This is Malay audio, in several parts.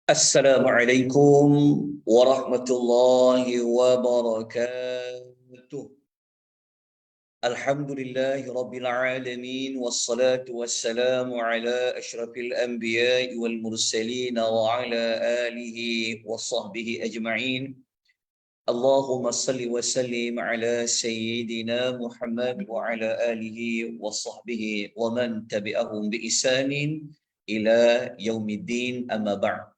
Assalamualaikum warahmatullahi wabarakatuh. Alhamdulillahi rabbil alamin wassalatu wassalamu ala asyrafil anbiya'i wal mursalin wa ala alihi wa sahbihi ajma'in. Allahumma salli wa sallim ala sayyidina Muhammad wa ala alihi wa sahbihi wa man tabi'ahum bi isanin ila yaumiddin, amma ba'd.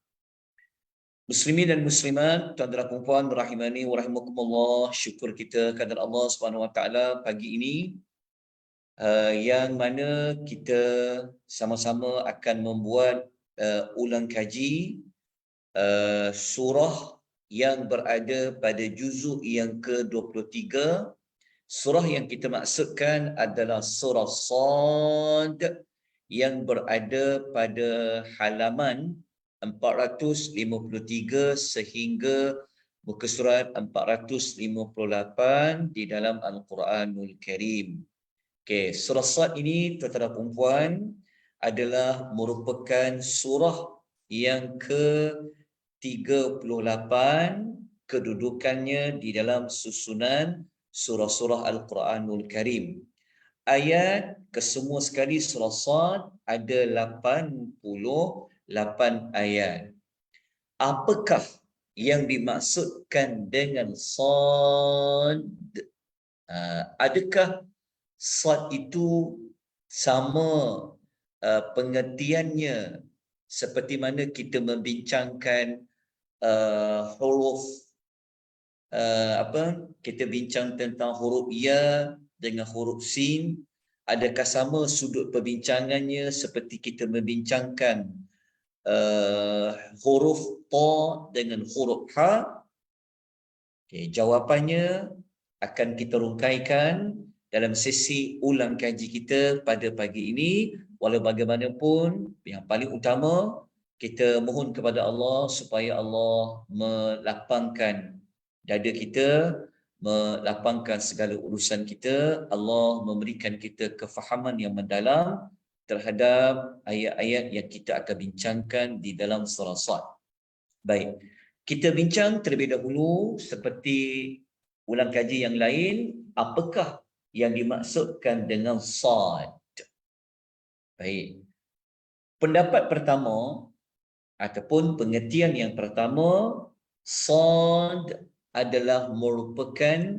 Muslimin dan muslimat, tuan-tuan dan puan rahimani wa rahimakumullah, syukur kita kepada Allah Subhanahu wa taala pagi ini yang mana kita sama-sama akan membuat ulang kaji surah yang berada pada juzuk yang ke-23. Surah yang kita maksudkan adalah surah Sad yang berada pada halaman 453 sehingga muka surat 458 di dalam Al-Quranul Karim. Okey, surah Sad ini, tuan-tuan dan puan, adalah merupakan surah yang ke-38 kedudukannya di dalam susunan surah-surah Al-Quranul Karim. Ayat kesemua sekali surah Sad ada 88 ayat. Apakah yang dimaksudkan dengan Sad? Adakah Sad itu sama pengertiannya seperti mana kita membincangkan huruf kita bincang tentang huruf ya dengan huruf sin? Adakah sama sudut perbincangannya seperti kita membincangkan huruf ta dengan huruf ha? Okay, jawapannya akan kita rungkaikan dalam sesi ulang kaji kita pada pagi ini. Walau bagaimanapun, yang paling utama, kita mohon kepada Allah supaya Allah melapangkan dada kita, melapangkan segala urusan kita. Allah memberikan kita kefahaman yang mendalam terhadap ayat-ayat yang kita akan bincangkan di dalam surah Sad. Baik, kita bincang terlebih dahulu seperti ulang kaji yang lain, apakah yang dimaksudkan dengan Sad. Baik, pendapat pertama ataupun pengertian yang pertama, Sad adalah merupakan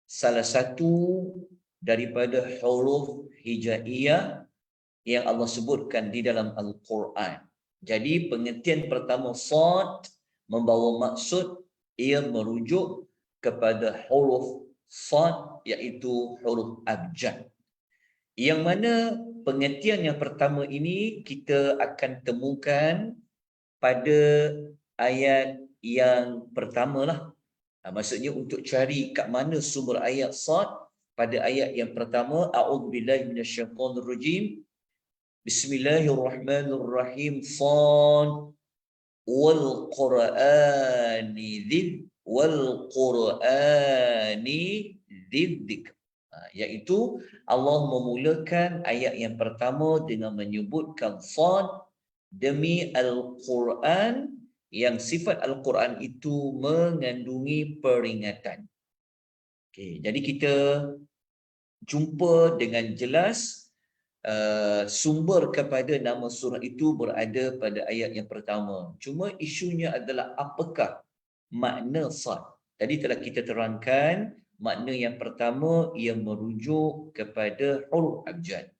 salah satu daripada huruf hijaiyah yang Allah sebutkan di dalam Al-Quran. Jadi pengertian pertama Sad membawa maksud ia merujuk kepada huruf Sad, iaitu huruf abjad. Yang mana pengertian yang pertama ini kita akan temukan pada ayat yang pertama lah. Maksudnya untuk cari kat mana sumber ayat Sad, pada ayat yang pertama, a'udzubillahi minasyaitonirrajim, bismillahirrahmanirrahim, Sad wal qur'ani dzikr. Iaitu Allah memulakan ayat yang pertama dengan menyebutkan Sad, demi Al-Quran, yang sifat Al-Quran itu mengandungi peringatan. Okay, jadi kita jumpa dengan jelas sumber kepada nama surah itu berada pada ayat yang pertama. Cuma isunya adalah apakah makna Sad. Tadi telah kita terangkan makna yang pertama ia merujuk kepada huruf abjad.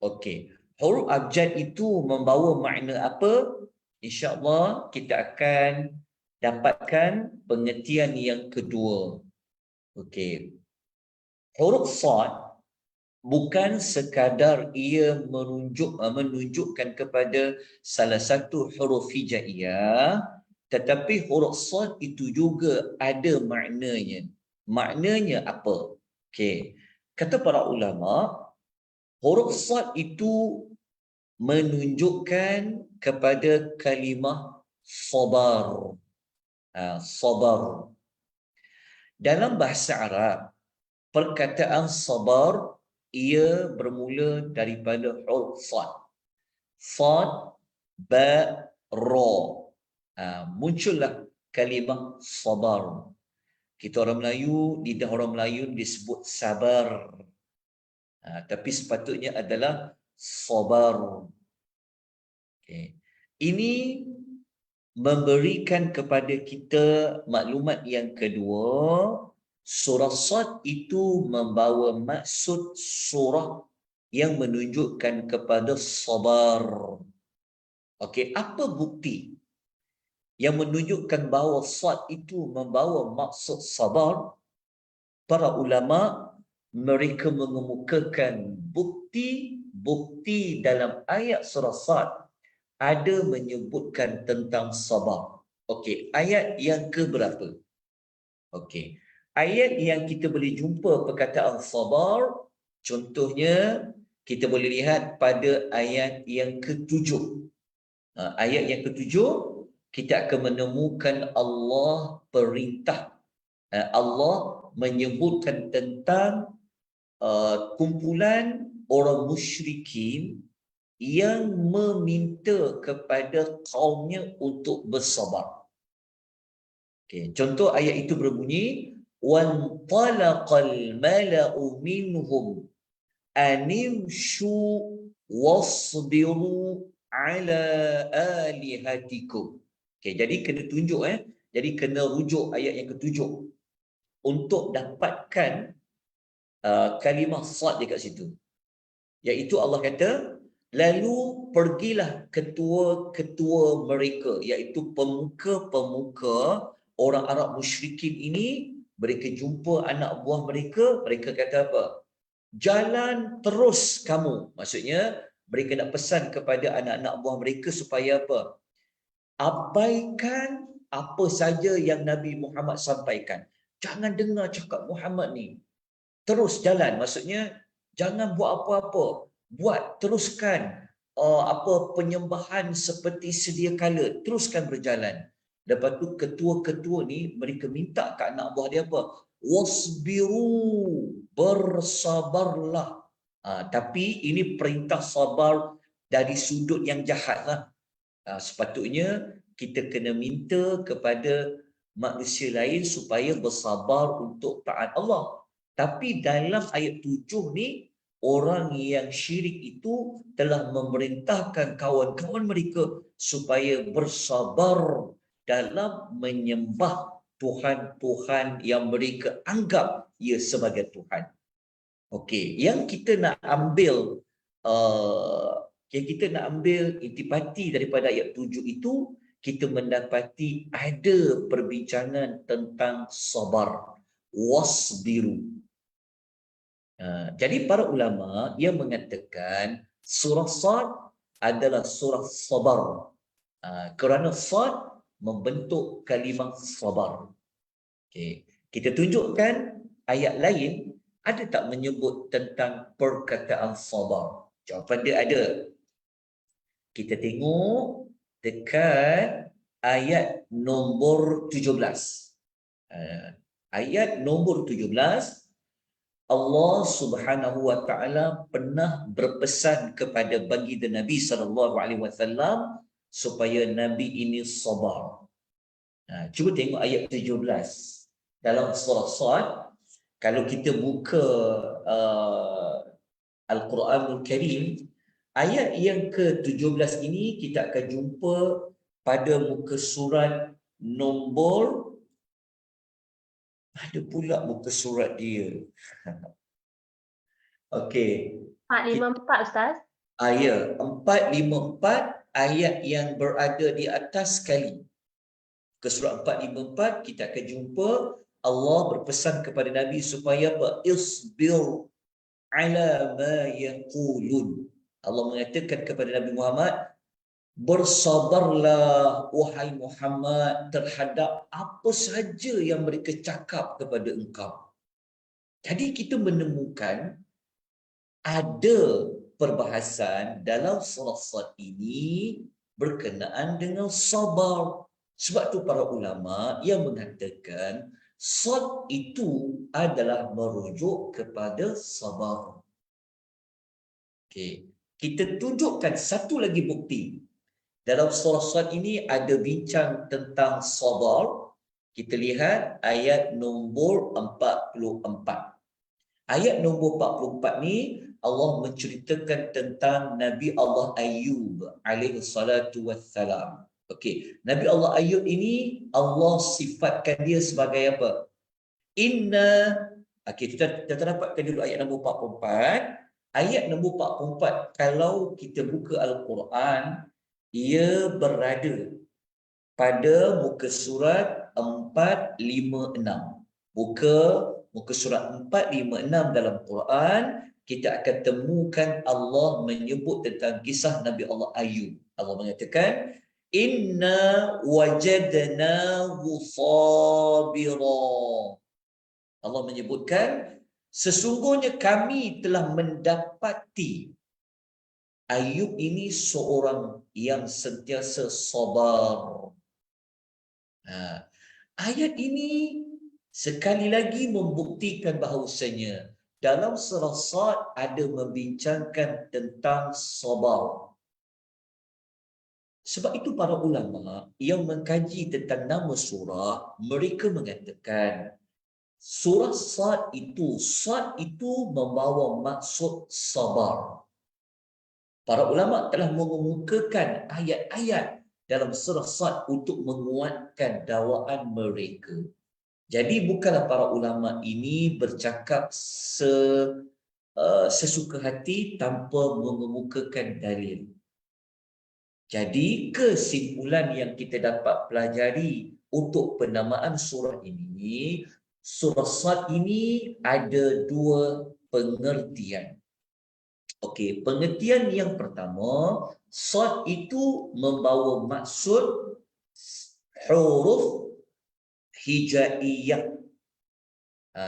Okey, huruf abjad itu membawa makna apa? InsyaAllah kita akan dapatkan pengertian yang kedua. Okey, huruf Sad bukan sekadar ia menunjukkan kepada salah satu huruf hijaiyah, tetapi huruf Sad itu juga ada maknanya. Maknanya apa? Okey, kata para ulama, huruf Sad itu menunjukkan kepada kalimah sabar. Sabar. Dalam bahasa Arab, perkataan sabar ia bermula daripada huruf Sad. Sad, ba, ra. Muncullah kalimah sabar. Kita orang Melayu, lidah orang Melayu disebut sabar. Tapi sepatutnya adalah sabar. Okay. Ini memberikan kepada kita maklumat yang kedua, surah Sad itu membawa maksud surah yang menunjukkan kepada sabar. Okey, apa bukti yang menunjukkan bahawa Sad itu membawa maksud sabar? Para ulama mereka mengemukakan bukti dalam ayat surah Sad ada menyebutkan tentang sabar. Okey, ayat yang ke berapa? Okey. Ayat yang kita boleh jumpa perkataan sabar, contohnya kita boleh lihat pada ayat yang ke-7. Ayat yang ke-7 kita akan menemukan Allah perintah. Allah menyebutkan tentang kumpulan orang musyrikin yang meminta kepada kaumnya untuk bersabar. Okay. Contoh ayat itu berbunyi, وَانْطَلَقَ الْمَلَأُ مِنْهُمْ أَنِمْشُوا وَاصْبِرُوا عَلَى آلِهَتِكُمْ. Okay, jadi kena tunjuk jadi kena rujuk ayat yang ke-7 untuk dapatkan kalimah sad dekat situ. Iaitu Allah kata, lalu pergilah ketua-ketua mereka, iaitu pemuka-pemuka orang Arab musyrikin ini, mereka jumpa anak buah mereka, mereka kata apa? Jalan terus kamu. Maksudnya, mereka nak pesan kepada anak-anak buah mereka supaya apa? Abaikan apa saja yang Nabi Muhammad sampaikan. Jangan dengar cakap Muhammad ni. Terus jalan. Maksudnya, jangan buat apa-apa. Buat, teruskan penyembahan seperti sedia kala. Teruskan berjalan. Lepas tu ketua-ketua ni mereka minta kat anak buah dia apa? Wasbiru, bersabarlah. Tapi ini perintah sabar dari sudut yang jahat lah. Sepatutnya kita kena minta kepada manusia lain supaya bersabar untuk taat Allah. Tapi dalam ayat 7 ni, orang yang syirik itu telah memerintahkan kawan-kawan mereka supaya bersabar dalam menyembah Tuhan-Tuhan yang mereka anggap ia sebagai Tuhan. Okey, yang kita nak ambil kita nak ambil intipati daripada ayat 7 itu, kita mendapati ada perbincangan tentang sabar. Wasbiru. Jadi para ulama yang mengatakan surah Sad adalah surah sabar. Kerana Sad membentuk kalimah sabar. Okay. Kita tunjukkan ayat lain ada tak menyebut tentang perkataan sabar? Jawapan dia ada. Kita tengok dekat ayat nombor 17. Ayat nombor 17, Allah Subhanahu wa taala pernah berpesan kepada baginda Nabi sallallahu alaihi wasallam supaya Nabi ini sabar. Cuba tengok ayat 17 dalam surah Sad. Kalau kita buka Al-Quranul Karim, ayat yang ke-17 ini kita akan jumpa pada muka surat nombor, ada pula muka surat dia. Okey. 454 Ustaz. Ayat 454, ayat yang berada di atas sekali. Ke surat 454 kita akan jumpa Allah berpesan kepada Nabi supaya apa? Isbir ala ma yaqulun. Allah mengatakan kepada Nabi Muhammad, bersabarlah wahai Muhammad terhadap apa saja yang mereka cakap kepada engkau. Jadi kita menemukan ada perbahasan dalam surah Sad ini berkenaan dengan sabar. Sebab tu para ulama yang mengatakan Sad itu adalah merujuk kepada sabar. Okey, kita tunjukkan satu lagi bukti Dalam surah Sad ini ada bincang tentang sabar. Kita lihat ayat nombor 44. Ayat nombor 44 ni Allah menceritakan tentang Nabi Allah Ayub alaihi salatu wassalam. Okey, Nabi Allah Ayub ini Allah sifatkan dia sebagai apa? Inna. Okey, kita dapatkan dulu ayat nombor 44. Ayat nombor 44 kalau kita buka Al-Quran, ia berada pada muka surat 456. Muka surat 456 dalam Quran, kita akan temukan Allah menyebut tentang kisah Nabi Allah Ayub. Allah mengatakan, Inna wajadnahu sabira. Allah menyebutkan, sesungguhnya kami telah mendapati Ayub ini seorang yang sentiasa sabar. Ayat ini sekali lagi membuktikan bahawasanya dalam surah Sad ada membincangkan tentang sabar. Sebab itu para ulama yang mengkaji tentang nama surah, mereka mengatakan surah Sad itu membawa maksud sabar. Para ulama telah mengemukakan ayat-ayat dalam surah Sad untuk menguatkan dakwaan mereka. Jadi bukanlah para ulama ini bercakap sesuka hati tanpa mengemukakan dalil. Jadi kesimpulan yang kita dapat pelajari untuk penamaan surah ini, surah Sad ini ada dua pengertian. Okey, pengertian yang pertama, Sad itu membawa maksud huruf hijaiyah.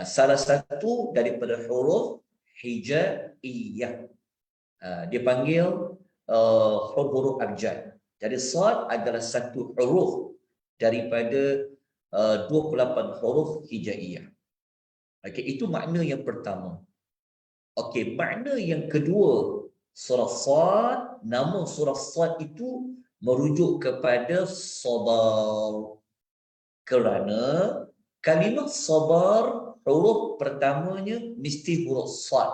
Salah satu daripada huruf hijaiyah. Dia panggil huruf abjad. Jadi Sad adalah satu huruf daripada 28 huruf hijaiyah. Okey, itu makna yang pertama. Okey, makna yang kedua, surah Sad, nama surah Sad itu merujuk kepada sabar. Kerana kalimah sabar, huruf pertamanya mesti huruf Sad,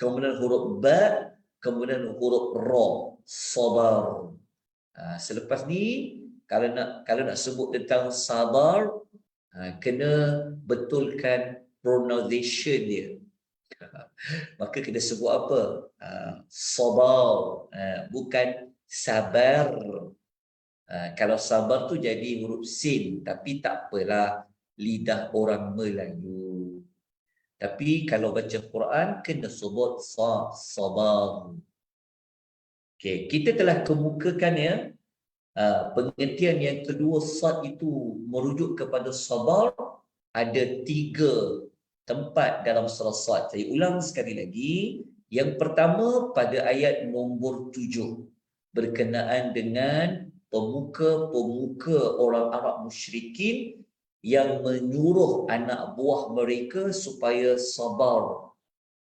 kemudian huruf Ba, kemudian huruf Ra, sabar. Selepas ni, kalau nak sebut tentang sabar, kena betulkan pronunciation dia. Maka kita sebut apa? Sabar, bukan sabar. Kalau sabar tu jadi huruf sin, tapi tak apalah, lidah orang Melayu. Tapi kalau baca Quran, kena sebut sabar. Okay, kita telah kemukakan ya, pengertian yang kedua Sad itu merujuk kepada sabar. Ada 3 tempat dalam surah Sad. Saya ulang sekali lagi. Yang pertama pada ayat nombor 7 berkenaan dengan pemuka-pemuka orang Arab musyrikin yang menyuruh anak buah mereka supaya sabar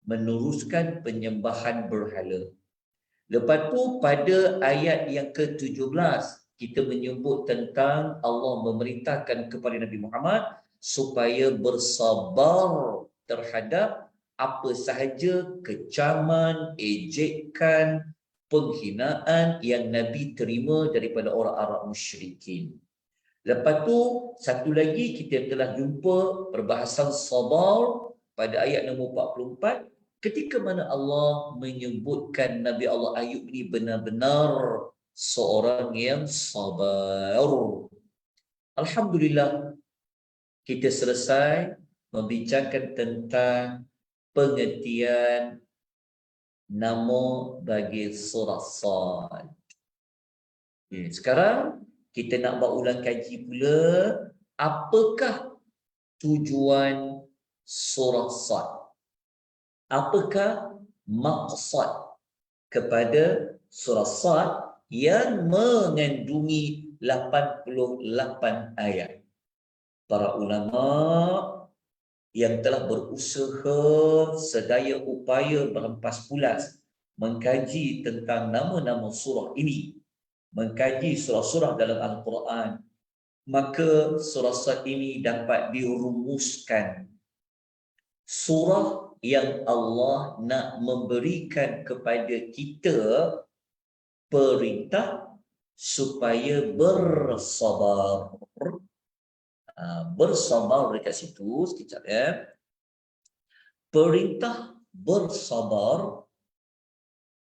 meneruskan penyembahan berhala. Lepas tu pada ayat yang ke-17 kita menyebut tentang Allah memerintahkan kepada Nabi Muhammad supaya bersabar terhadap apa sahaja kecaman, ejekan, penghinaan yang Nabi terima daripada orang Arab musyrikin. Lepas tu satu lagi kita telah jumpa perbahasan sabar pada ayat nombor 44 ketika mana Allah menyebutkan Nabi Allah Ayub ini benar-benar seorang yang sabar. Alhamdulillah, kita selesai membincangkan tentang pengertian nama bagi surah Sad. Sekarang kita nak buat ulang kaji pula, apakah tujuan surah Sad? Apakah maksud kepada surah Sad yang mengandungi 88 ayat? Para ulama yang telah berusaha sedaya upaya berhempas pulas mengkaji tentang nama-nama surah ini, mengkaji surah-surah dalam Al-Quran, maka surah Sad ini dapat dirumuskan. Surah yang Allah nak memberikan kepada kita perintah supaya bersabar. Bersabar dekat situ sekejap ya. Perintah bersabar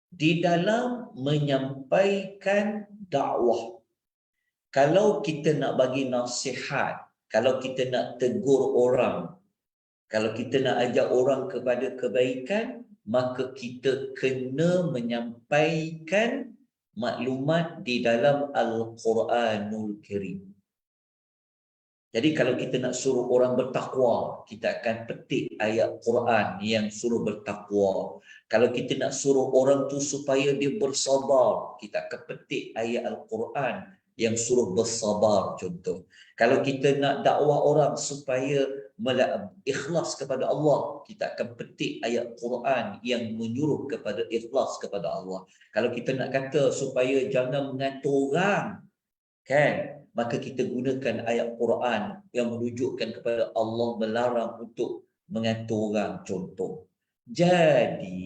di dalam menyampaikan dakwah. Kalau kita nak bagi nasihat, kalau kita nak tegur orang, kalau kita nak ajak orang kepada kebaikan, maka kita kena menyampaikan maklumat di dalam Al-Quranul Karim. Jadi kalau kita nak suruh orang bertakwa, kita akan petik ayat Quran yang suruh bertakwa. Kalau kita nak suruh orang tu supaya dia bersabar, kita akan petik ayat Al-Quran yang suruh bersabar contoh. Kalau kita nak dakwah orang supaya ikhlas kepada Allah, kita akan petik ayat Quran yang menyuruh kepada ikhlas kepada Allah. Kalau kita nak kata supaya jangan mengatur orang, kan, maka kita gunakan ayat Quran yang menunjukkan kepada Allah melarang untuk mengatur orang contoh. Jadi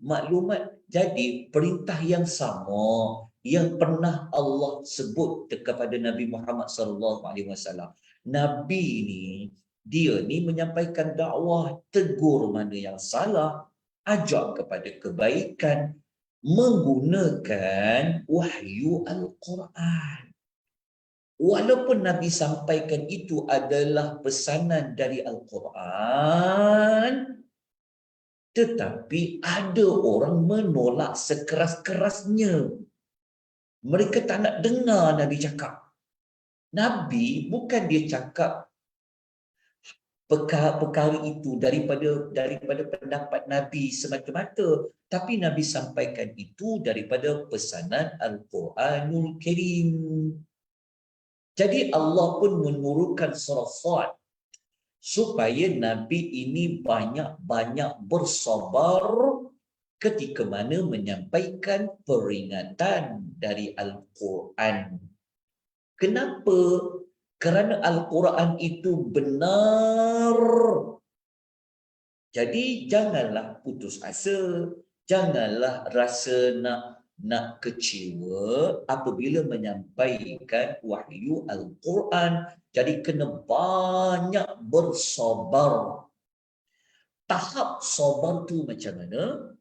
maklumat, jadi perintah yang sama yang pernah Allah sebut kepada Nabi Muhammad SAW. Nabi ni, dia ni menyampaikan dakwah, tegur mana yang salah, ajak kepada kebaikan menggunakan wahyu Al-Quran. Walaupun Nabi sampaikan itu adalah pesanan dari Al-Quran, tetapi ada orang menolak sekeras-kerasnya. Mereka tak nak dengar Nabi cakap. Nabi bukan dia cakap perkara itu daripada pendapat Nabi semata-mata, tapi Nabi sampaikan itu daripada pesanan Al-Quranul Karim. Jadi Allah pun menurunkan surah Sad supaya Nabi ini banyak-banyak bersabar ketika mana menyampaikan peringatan dari Al-Quran. Kenapa? Kerana Al-Quran itu benar. Jadi janganlah putus asa, janganlah rasa nak kecewa apabila menyampaikan wahyu Al-Quran. Jadi kena banyak bersabar. Tahap sabar tu macam mana?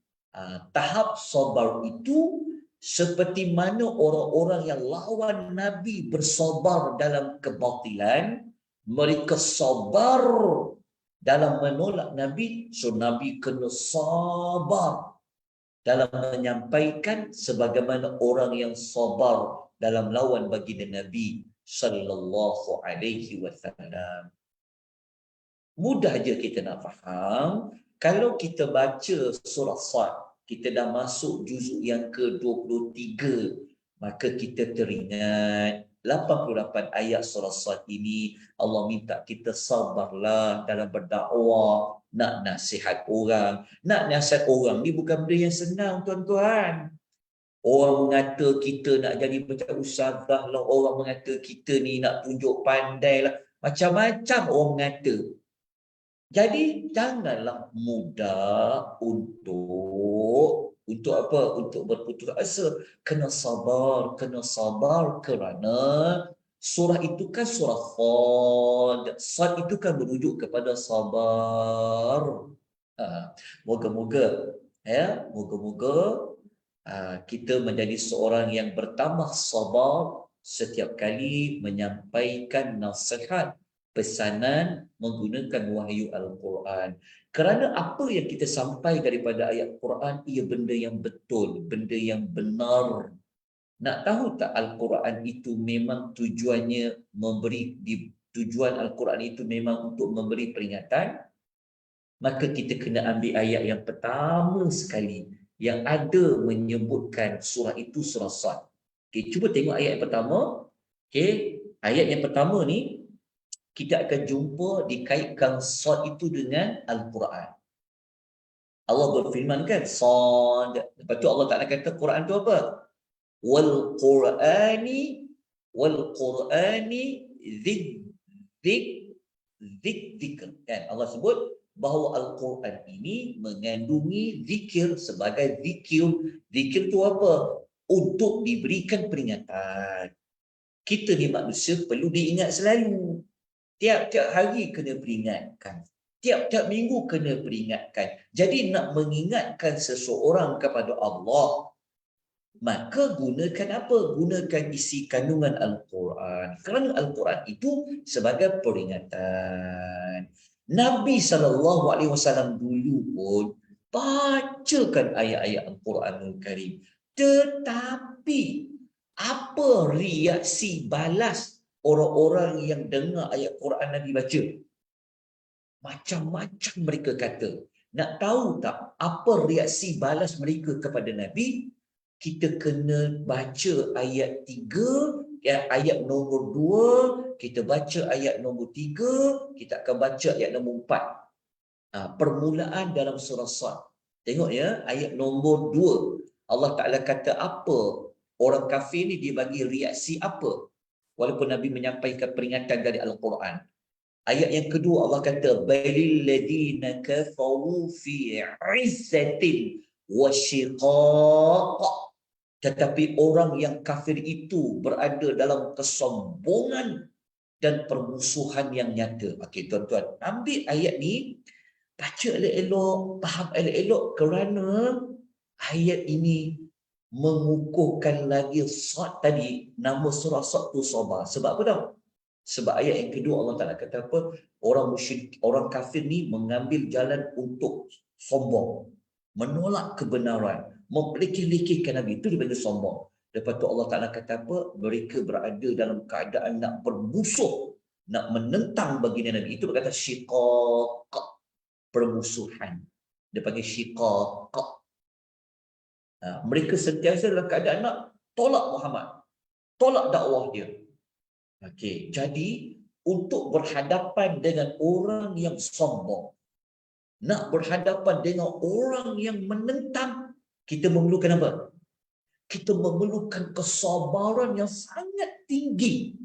Tahap sabar itu seperti mana orang-orang yang lawan Nabi bersabar dalam kebatilan, mereka sabar dalam menolak Nabi, so Nabi kena sabar dalam menyampaikan sebagaimana orang yang sabar dalam lawan baginda Nabi sallallahu alaihi wasallam. Mudah je kita nak faham. Kalau kita baca surah Sad, kita dah masuk juzuk yang ke-23, maka kita teringat 88 ayat surah Sad ini Allah minta kita sabarlah dalam berdakwah, nak nasihat orang. Nak nasihat orang ni bukan benda yang senang, tuan-tuan. Orang mengata kita nak jadi macam ustazah lah, orang mengata kita ni nak tunjuk pandai lah, macam-macam orang mengata. Jadi janganlah mudah untuk apa? Untuk berputus asa. Kena sabar kerana surah itu kan surah Sad. Sad itu kan merujuk kepada sabar. Moga-moga kita menjadi seorang yang bertambah sabar setiap kali menyampaikan nasihat, pesanan menggunakan wahyu Al-Quran. Kerana apa yang kita sampai daripada ayat Quran, ia benda yang betul, benda yang benar. Nak tahu tak Al-Quran itu memang tujuannya tujuan Al-Quran itu memang untuk memberi peringatan? Maka kita kena ambil ayat yang pertama sekali yang ada menyebutkan surah itu surah Sad. Okay, cuba tengok ayat yang pertama. Okay, ayat yang pertama ni kita akan jumpa dikaitkan Sad itu dengan Al-Quran. Allah berfirman kan, Sad. Lepas tu Allah Ta'ala kata Quran tu apa? wal Qur'ani zik zik zikr. Kan Allah sebut bahawa Al-Quran ini mengandungi zikir sebagai zikir. Zikir tu apa? Untuk diberikan peringatan. Kita ni manusia perlu diingat selalu. Tiap-tiap hari kena peringatkan. Tiap-tiap minggu kena peringatkan. Jadi nak mengingatkan seseorang kepada Allah, maka gunakan apa? Gunakan isi kandungan Al-Quran. Kerana Al-Quran itu sebagai peringatan. Nabi SAW dulu pun bacakan ayat-ayat Al-Quranul Karim. Tetapi apa reaksi balas orang-orang yang dengar ayat Quran Nabi baca? Macam-macam mereka kata. Nak tahu tak apa reaksi balas mereka kepada Nabi? Kita kena baca ayat 3, ayat nombor 2, kita baca ayat nombor 3, kita akan baca ayat nombor 4. Permulaan dalam surah Sad. Tengok ya, ayat nombor 2. Allah Ta'ala kata apa? Orang kafir ni dia bagi reaksi apa? Walaupun Nabi menyampaikan peringatan dari Al-Quran. Ayat yang kedua Allah kata balil ladina kafaru fi 'izzatin wa shiqaq. Tetapi orang yang kafir itu berada dalam kesombongan dan permusuhan yang nyata. Okey tuan-tuan, ambil ayat ni, baca elok-elok, faham elok-elok, kerana ayat ini mengukuhkan lagi Sad tadi, nama surah Sad tu Sabar. Sebab apa tau? Sebab ayat yang kedua Allah Ta'ala kata apa? Orang musyrik, orang kafir ni mengambil jalan untuk sombong, menolak kebenaran, memperlekeh-lekehkan Nabi. Itu dipanggil sombong. Lepas tu Allah Ta'ala kata apa? Mereka berada dalam keadaan nak bermusuh, nak menentang baginda Nabi. Itu berkata syiqaq, permusuhan. Dia panggil syiqaq. Mereka sentiasa dalam keadaan nak tolak Muhammad, tolak dakwah dia. Okey, jadi untuk berhadapan dengan orang yang sombong, nak berhadapan dengan orang yang menentang, kita memerlukan apa? Kita memerlukan kesabaran yang sangat tinggi.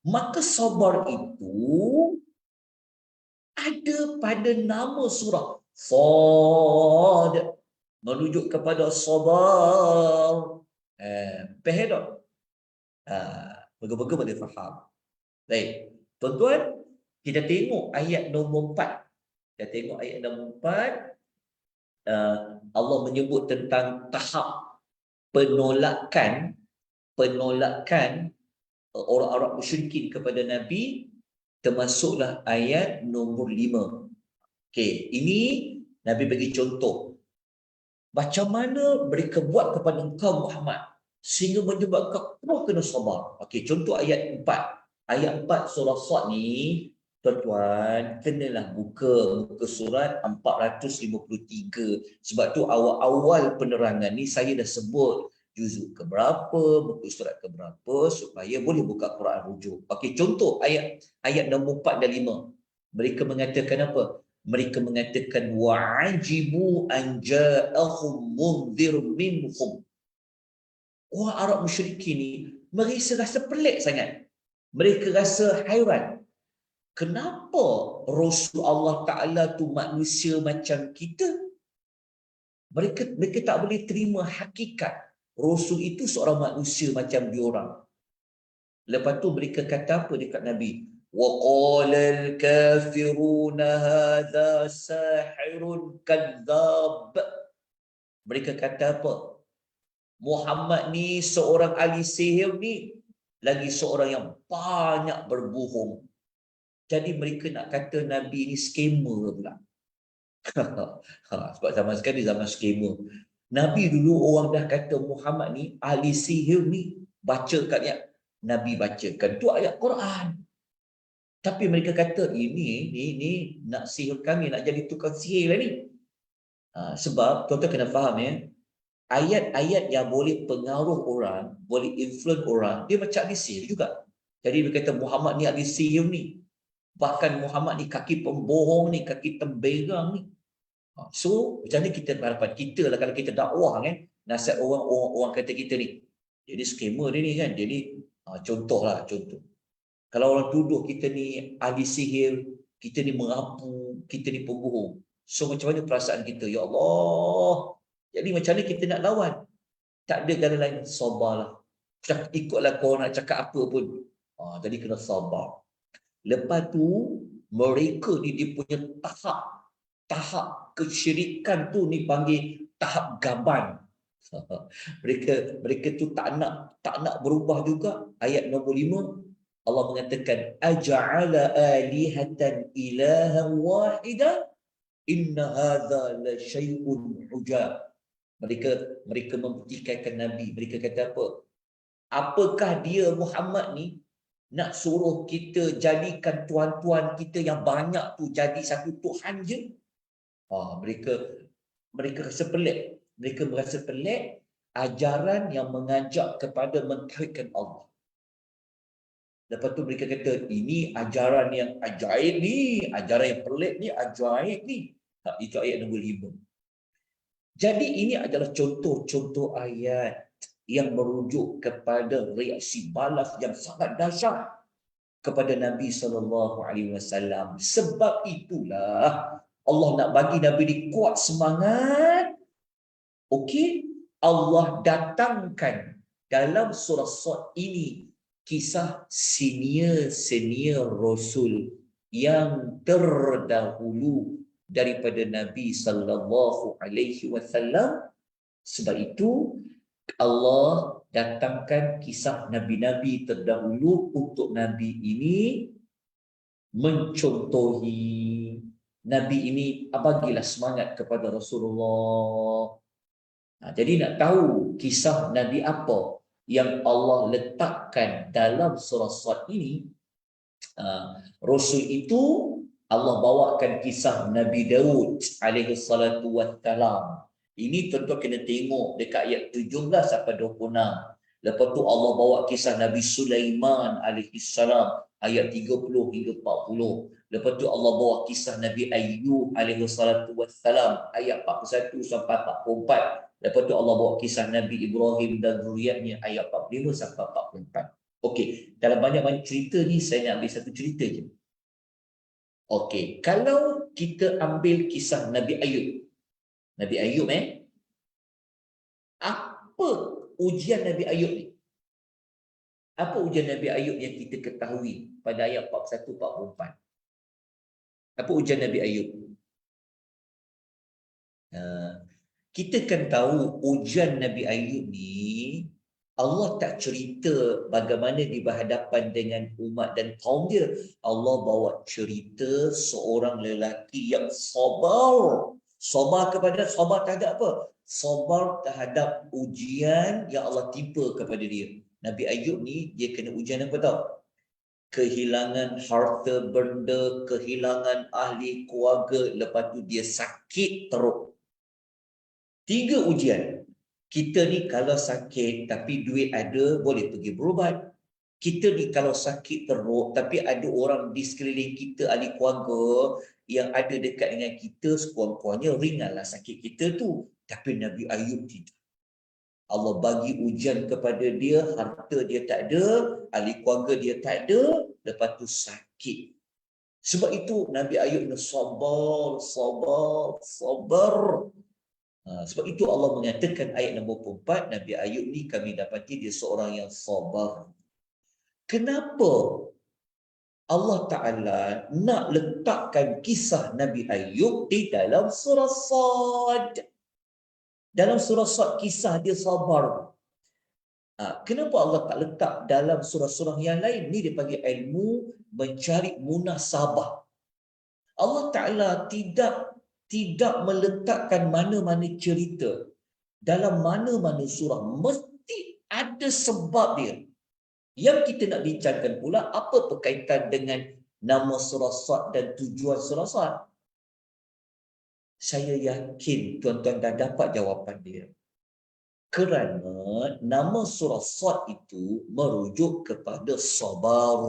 Maka sabar itu ada pada nama surah Sad, merujuk kepada sabar. Faham tak? Moga-moga boleh faham. Baik, tuan-tuan, kita tengok ayat nombor 4. Kita tengok ayat nombor 4. Allah menyebut tentang tahap penolakan orang Arab musyrikin kepada Nabi, termasuklah ayat nombor 5. Okey, ini Nabi bagi contoh. Macam mana mereka buat kepada engkau Muhammad sehingga menyebabkan kau kena sabar. Okey, contoh ayat 4. Ayat 4 surah Sad ni, tuan-tuan, kenalah buka surat 453. Sebab tu awal-awal penerangan ni saya dah sebut juzuk ke berapa, buku surat ke berapa, supaya boleh buka Quran rujuk. Okey, contoh ayat nombor 4 dan 5. Mereka mengatakan apa? Mereka mengatakan wa'ajibu an ja'ahum mundhir minhum. Orang Arab musyrikin ni mereka rasa pelik sangat. Mereka rasa hairan. Kenapa Rasul Allah Ta'ala tu manusia macam kita? Mereka tak boleh terima hakikat Rasul itu seorang manusia macam diorang. Lepas tu mereka kata apa dekat Nabi? وَقَالَ الْكَافِرُونَ هَذَا سَاحِرٌ كَذَّابٌ. Mereka kata apa? Muhammad ni seorang ahli sihir ni, lagi seorang yang banyak berbohong. Jadi mereka nak kata Nabi ni scammer pula. Sebab zaman sekarang zaman scammer. Nabi dulu orang dah kata Muhammad ni ahli sihir ni, baca kat dia. Nabi bacakan tu ayat Quran. Tapi mereka kata ini nak sihir kami, nak jadi tukang sihir lah ni. Sebab tuan-tuan kena faham ya, ayat-ayat yang boleh pengaruh orang, boleh influence orang, dia macam ahli sihir juga. Jadi dia kata Muhammad ni ahli sihir ni. Bahkan Muhammad ni kaki pembohong ni, kaki temberang ni. So macam ni kita berhadapan. Kita lah kalau kita dakwah kan, nasihat orang kata kita ni, Jadi skema dia ni kan. Jadi contohlah, contoh. Kalau orang tuduh kita ni ahli sihir, kita ni merapu, kita ni pembohong. So macam mana perasaan kita? Ya Allah. Jadi macam mana kita nak lawan? Tak ada jalan lain, sabarlah. Ikutlah kau nak cakap apa pun. Jadi kena sabar. Lepas tu, mereka ni dia punya tahap kesyirikan tu ni panggil tahap gaban. mereka tu tak nak berubah juga. Ayat nombor 5, Allah mengatakan aja'ala alihatan ilahan wahida inna hadza la syai'un ujab. Mereka mempertikaikan Nabi. Mereka kata apa? Apakah dia Muhammad ni nak suruh kita jadikan tuan-tuan kita yang banyak tu jadi satu Tuhan je? Mereka rasa pelik. Mereka merasa pelik ajaran yang mengajak kepada mentauhidkan Allah. Lepas tu mereka kata, ini ajaran yang ajaib ni, ajaran yang pelik ni, ajaib ni. Itu ayat nombor 5. Jadi ini adalah contoh-contoh ayat yang merujuk kepada reaksi balas yang sangat dahsyat kepada Nabi SAW. Sebab itulah Allah nak bagi Nabi ni kuat semangat. Okey, Allah datangkan dalam surah Sad ini kisah senior Rasul yang terdahulu daripada Nabi sallallahu alaihi wasallam. Sebab itu Allah datangkan kisah nabi-nabi terdahulu untuk Nabi ini mencontohi. Nabi ini bagilah semangat kepada Rasulullah. Jadi nak tahu kisah Nabi apa yang Allah letakkan dalam surah Sad ini, Rasul itu Allah bawakan kisah Nabi Daud alaihi salatu wassalam. Ini tuan-tuan kena tengok dekat ayat 17 sampai 26. Lepas tu Allah bawa kisah Nabi Sulaiman alaihi salam ayat 30 hingga 40. Lepas tu Allah bawa kisah Nabi Ayyub alaihi salatu wassalam ayat 41 sampai 44. Lepas tu Allah bawa kisah Nabi Ibrahim dan zuriatnya ayat 45 sampai 44. Okey, dalam banyak-banyak cerita ni saya nak ambil satu cerita je. Okey, kalau kita ambil kisah Nabi Ayub. Nabi Ayub apa ujian Nabi Ayub ni? Apa ujian Nabi Ayub yang kita ketahui pada ayat 41-44? Apa ujian Nabi Ayub? Kita kan tahu ujian Nabi Ayub ni, Allah tak cerita bagaimana dia berhadapan dengan umat dan kaum dia. Allah bawa cerita seorang lelaki yang sabar. Sabar terhadap apa? Sabar terhadap ujian yang Allah timpa kepada dia. Nabi Ayub ni dia kena ujian apa tau? Kehilangan harta benda, kehilangan ahli keluarga, lepas tu dia sakit teruk. 3 ujian. Kita ni kalau sakit tapi duit ada, boleh pergi berubat. Kita ni kalau sakit teruk tapi ada orang di sekeliling kita, ahli keluarga yang ada dekat dengan kita, sekurang-kurangnya ringanlah sakit kita tu. Tapi Nabi Ayub tidak. Allah bagi ujian kepada dia, harta dia tak ada, ahli keluarga dia tak ada, lepas tu sakit. Sebab itu Nabi Ayub ni sabar. Sebab itu Allah mengatakan ayat nombor 4, Nabi Ayub ni kami dapati dia seorang yang sabar. Kenapa Allah Ta'ala nak letakkan kisah Nabi Ayub di dalam surah Sad? Dalam surah Sad kisah dia sabar. Kenapa Allah tak letak dalam surah-surah yang lain? Ni dia panggil ilmu mencari munasabah. Allah Ta'ala tidak meletakkan mana-mana cerita dalam mana-mana surah. Mesti ada sebab dia. Yang kita nak bincangkan pula, apa berkaitan dengan nama surah Sad dan tujuan surah Sad? Saya yakin tuan-tuan dah dapat jawapan dia. Kerana nama surah Sad itu merujuk kepada sabar.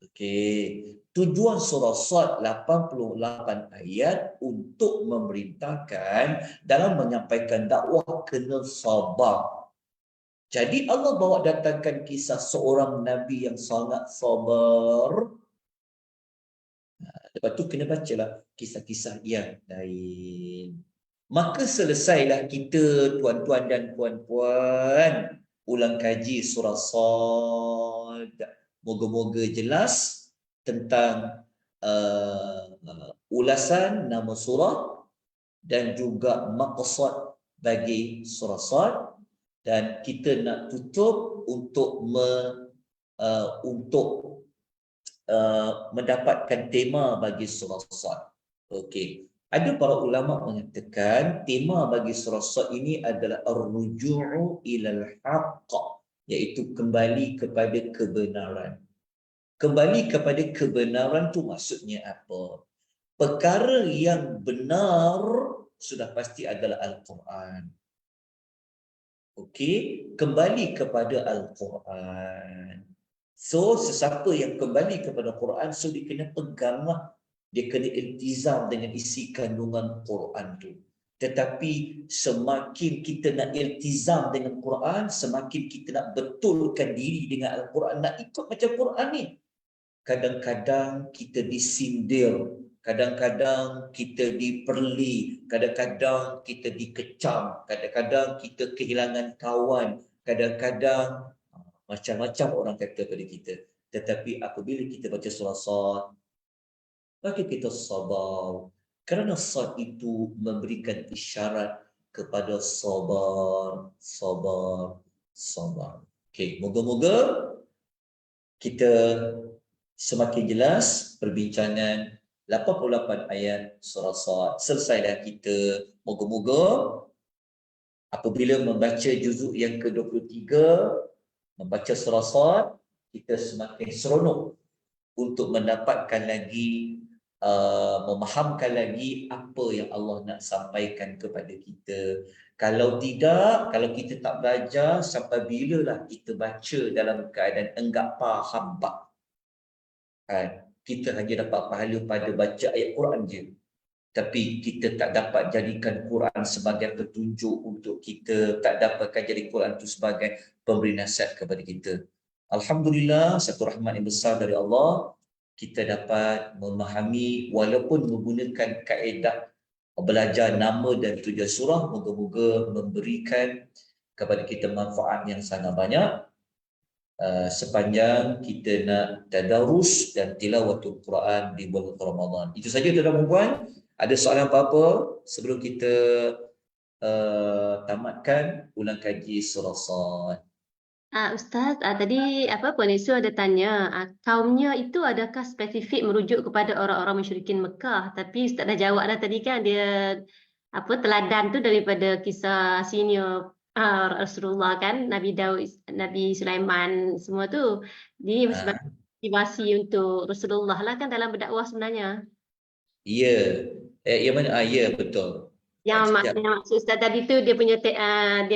Okey. Tujuan surah Sad 88 ayat untuk memerintahkan dalam menyampaikan dakwah kena sabar. Jadi Allah bawa datangkan kisah seorang Nabi yang sangat sabar. Lepas tu kena bacalah kisah-kisah yang lain. Maka selesailah kita, tuan-tuan dan puan-puan, ulang kaji surah Sad. Moga-moga jelas tentang ulasan nama surah dan juga maqsad bagi surah Sad. Dan kita nak tutup untuk mendapatkan tema bagi surah Sad. Okey. Ada para ulama mengatakan tema bagi surah Sad ini adalah ar-ruju'u ilal haqq, iaitu kembali kepada kebenaran. Kembali kepada kebenaran tu maksudnya apa? Perkara yang benar sudah pasti adalah Al-Quran. Okey, kembali kepada Al-Quran. So, sesiapa yang kembali kepada Quran, so dia kena peganglah. Dia kena iltizam dengan isi kandungan Quran tu. Tetapi semakin kita nak iltizam dengan Quran, semakin kita nak betulkan diri dengan Al-Quran, nak ikut macam Quran ni. Kadang-kadang kita disindir, kadang-kadang kita diperli, kadang-kadang kita dikecam, kadang-kadang kita kehilangan kawan, kadang-kadang macam-macam orang kata pada kita. Tetapi apabila kita baca surah Sad, maka kita sabar. Kerana Sad itu memberikan isyarat kepada sabar, sabar, sabar. Okey, moga-moga kita semakin jelas perbincangan 88 ayat surah Sad. Selesailah kita. Moga-moga apabila membaca juzuk yang ke-23, membaca surah Sad, kita semakin seronok untuk mendapatkan lagi, memahamkan lagi apa yang Allah nak sampaikan kepada kita. Kalau tidak, kalau kita tak belajar, sampai bilalah kita baca dalam keadaan enggak faham pak. Kita hanya dapat pahala pada baca ayat Quran je. Tapi kita tak dapat jadikan Quran sebagai petunjuk untuk kita, tak dapatkan jadi Quran itu sebagai pemberi nasihat kepada kita. Alhamdulillah, satu rahmat yang besar dari Allah, kita dapat memahami walaupun menggunakan kaedah belajar nama dan tujuan surah, moga-moga memberikan kepada kita manfaat yang sangat banyak sepanjang kita nak tadarus dan tilawatul Quran di bulan Ramadan. Itu saja tuan-tuan dan puan. Ada soalan apa-apa sebelum kita tamatkan ulang kaji surah Sad? Ustaz, tadi apa Puan Eswa ada tanya, kaumnya itu adakah spesifik merujuk kepada orang-orang musyrikin Mekah? Tapi Ustaz dah jawab dah tadi kan, dia apa teladan tu daripada kisah senior Rasulullah kan, Nabi Daud, Nabi Sulaiman, semua tu. Dia sebagai motivasi untuk Rasulullah lah kan dalam berdakwah sebenarnya. Ya, yang mana? Ya, betul. Yang maksud Ustaz tadi tu dia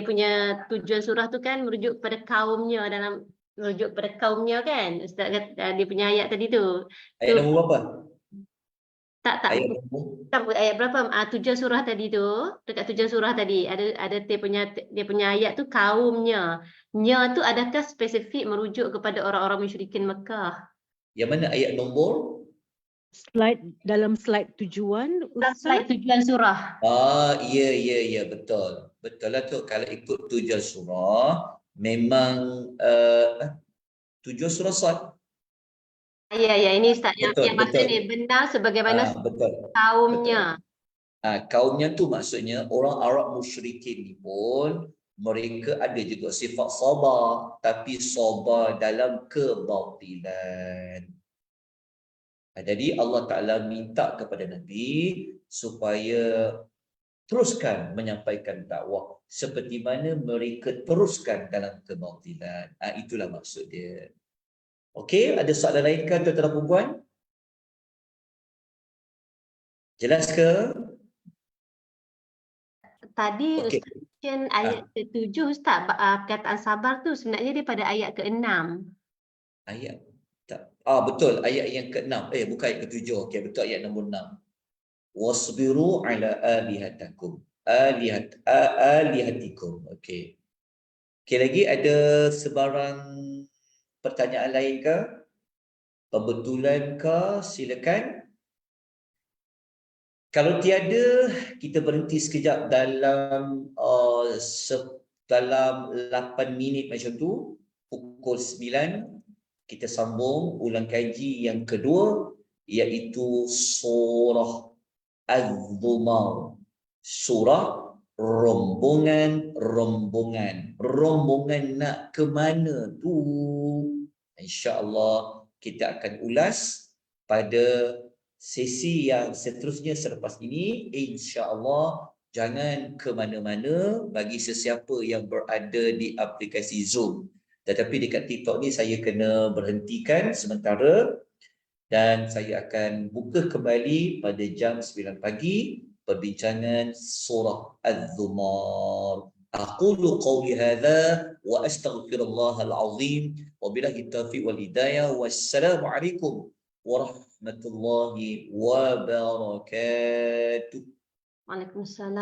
punya tujuan surah tu kan merujuk kepada kaumnya, dalam merujuk kepada kaumnya kan. Ustaz kata dia punya ayat tadi tu. Ayat nombor berapa? Tak Ayat nombor? ayat berapa? Tujuan surah tadi tu, dekat tujuan surah tadi ada dia punya ayat tu kaumnya. Nya tu adakah spesifik merujuk kepada orang-orang musyrikin Mekah? Yang mana ayat nombor? Dalam slide tujuan, Slide tujuan surah. Ya, betul. Betul lah tu. Kalau ikut tujuan surah, memang tujuan surah Sad. Ya, ini Ustaz yang maksud ni benar sebagaimana kaumnya. Kaumnya tu maksudnya orang Arab musyrikin ni pun mereka ada juga sifat sabar, tapi sabar dalam kebatilan. Jadi Allah Ta'ala minta kepada Nabi supaya teruskan menyampaikan dakwah seperti mana mereka teruskan dalam kebatilan. Itulah maksud dia. Okey, ada soalan lain ke tuan-tuan dan puan? Jelas ke? Tadi Ustaz mention ayat ke-7 Ustaz, perkataan sabar tu sebenarnya daripada ayat ke-6. Ayat tak. Betul, ayat yang ke-6. Bukan ayat ke-7. Okey, betul, ayat nombor 6. Wasbiru ala alihatakum. Alihatikum. Okey. Okey, lagi ada sebarang pertanyaan lain ke? Kebetulan ke? Silakan. Kalau tiada, kita berhenti sekejap dalam dalam 8 minit macam tu. Pukul 9 kita sambung ulang kaji yang kedua, iaitu surah Az-Zumar. Surah rombongan nak ke mana tu? InsyaAllah kita akan ulas pada sesi yang seterusnya selepas ini. InsyaAllah jangan ke mana-mana bagi sesiapa yang berada di aplikasi Zoom. Tetapi dekat TikTok ni saya kena berhentikan sementara dan saya akan buka kembali pada jam 9 pagi perbincangan surah Az-Zumar. Aqulu qawli hadha wa astaghfirullahal azim wa billahi taufiq wal hidayah. Wassalamu alaikum warahmatullahi wabarakatuh. Waalaikumsalam.